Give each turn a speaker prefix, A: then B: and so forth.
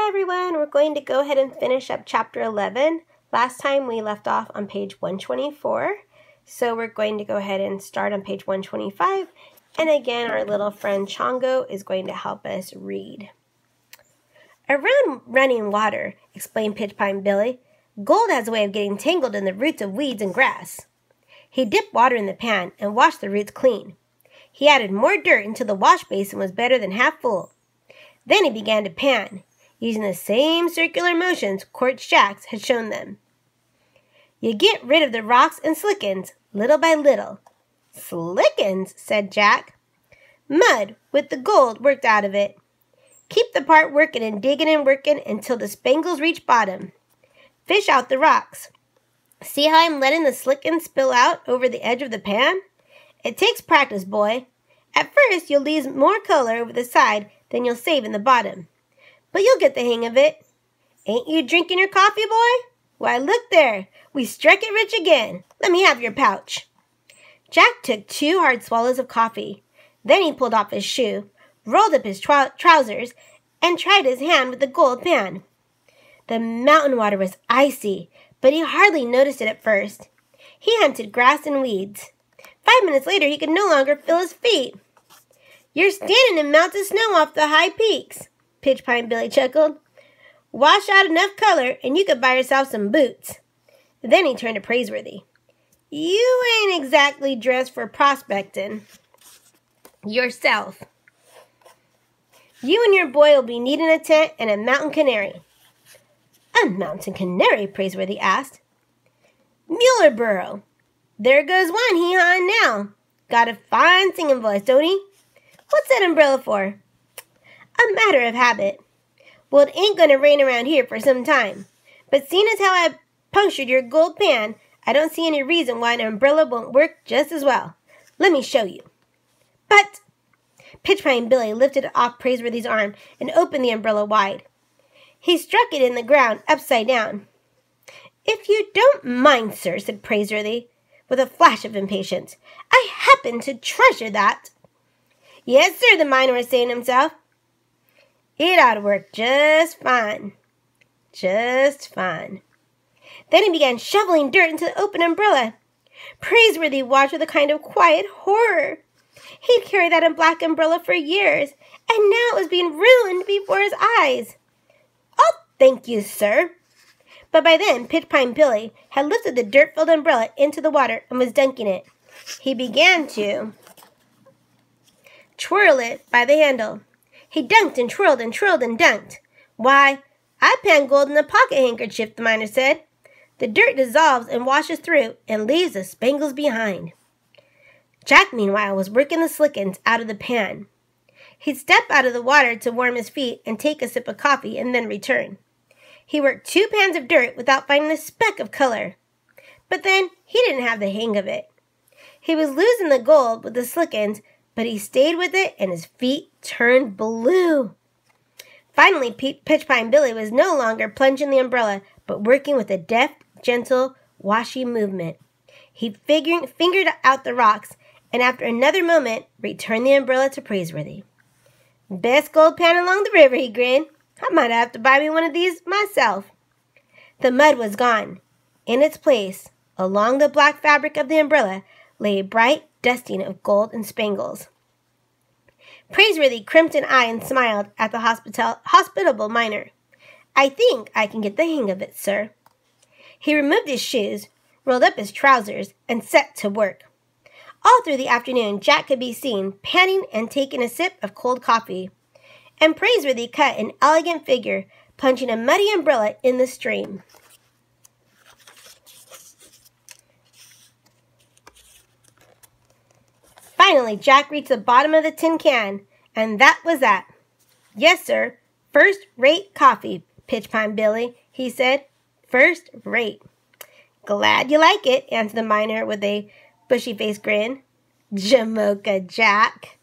A: Hi everyone, we're going to go ahead and finish up chapter 11. Last time we left off on page 124, so we're going to go ahead and start on page 125. And again, our little friend Chongo is going to help us read. Around running water, explained Pitchpine Billy, gold has a way of getting tangled in the roots of weeds and grass. He dipped water in the pan and washed the roots clean. He added more dirt until the wash basin was better than half full. Then he began to pan, using the same circular motions Quartz Jacks had shown them. You get rid of the rocks and slickens, little by little. Slickens, said Jack. Mud, with the gold worked out of it. Keep the part working and digging and working until the spangles reach bottom. Fish out the rocks. See how I'm letting the slickens spill out over the edge of the pan? It takes practice, boy. At first, you'll lose more color over the side than you'll save in the bottom. But you'll get the hang of it. Ain't you drinking your coffee, boy? Why, look there. We struck it rich again. Let me have your pouch. Jack took 2 hard swallows of coffee. Then he pulled off his shoe, rolled up his trousers, and tried his hand with the gold pan. The mountain water was icy, but he hardly noticed it at first. He hunted grass and weeds. 5 minutes later, he could no longer feel his feet. You're standing in melted snow off the high peaks, Pitchpine Billy chuckled. Wash out enough color and you could buy yourself some boots. Then he turned to Praiseworthy. You ain't exactly dressed for prospecting yourself. You and your boy will be needing a tent and a mountain canary. A mountain canary? Praiseworthy asked. Muellerboro. There goes one hee-hawing now. Got a fine singing voice, don't he? What's that umbrella for? A matter of habit. Well, it ain't gonna rain around here for some time. But seeing as how I punctured your gold pan, I don't see any reason why an umbrella won't work just as well. Let me show you. But Pitchpine Billy lifted off Praiseworthy's arm and opened the umbrella wide. He struck it in the ground upside down. If you don't mind, sir, said Praiseworthy, with a flash of impatience, I happen to treasure that. Yes, sir, the miner was saying to himself. It ought to work just fine. Just fine. Then he began shoveling dirt into the open umbrella. Praiseworthy watched with a kind of quiet horror. He'd carried that black umbrella for years, and now it was being ruined before his eyes. Oh, thank you, sir. But by then, Pitchpine Billy had lifted the dirt-filled umbrella into the water and was dunking it. He began to twirl it by the handle. He dunked and twirled and twirled and dunked. Why, I pan gold in a pocket handkerchief, the miner said. The dirt dissolves and washes through and leaves the spangles behind. Jack, meanwhile, was working the slickens out of the pan. He'd step out of the water to warm his feet and take a sip of coffee and then return. He worked 2 pans of dirt without finding a speck of color. But then he didn't have the hang of it. He was losing the gold with the slickens, but he stayed with it and his feet turned blue. Finally, Pitchpine Billy was no longer plunging the umbrella, but working with a deft, gentle, washy movement. He fingered out the rocks, and after another moment, returned the umbrella to Praiseworthy. Best gold pan along the river, he grinned. I might have to buy me one of these myself. The mud was gone. In its place, along the black fabric of the umbrella, lay a bright dusting of gold and spangles. Praiseworthy crimped an eye and smiled at the hospitable miner. I think I can get the hang of it, sir. He removed his shoes, rolled up his trousers, and set to work. All through the afternoon, Jack could be seen panting and taking a sip of cold coffee. And Praiseworthy cut an elegant figure, plunging a muddy umbrella in the stream. Finally, Jack reached the bottom of the tin can, and that was that. Yes, sir, first-rate coffee, Pitchpine Billy, he said. First rate. Glad you like it, answered the miner with a bushy-faced grin. Jamocha Jack.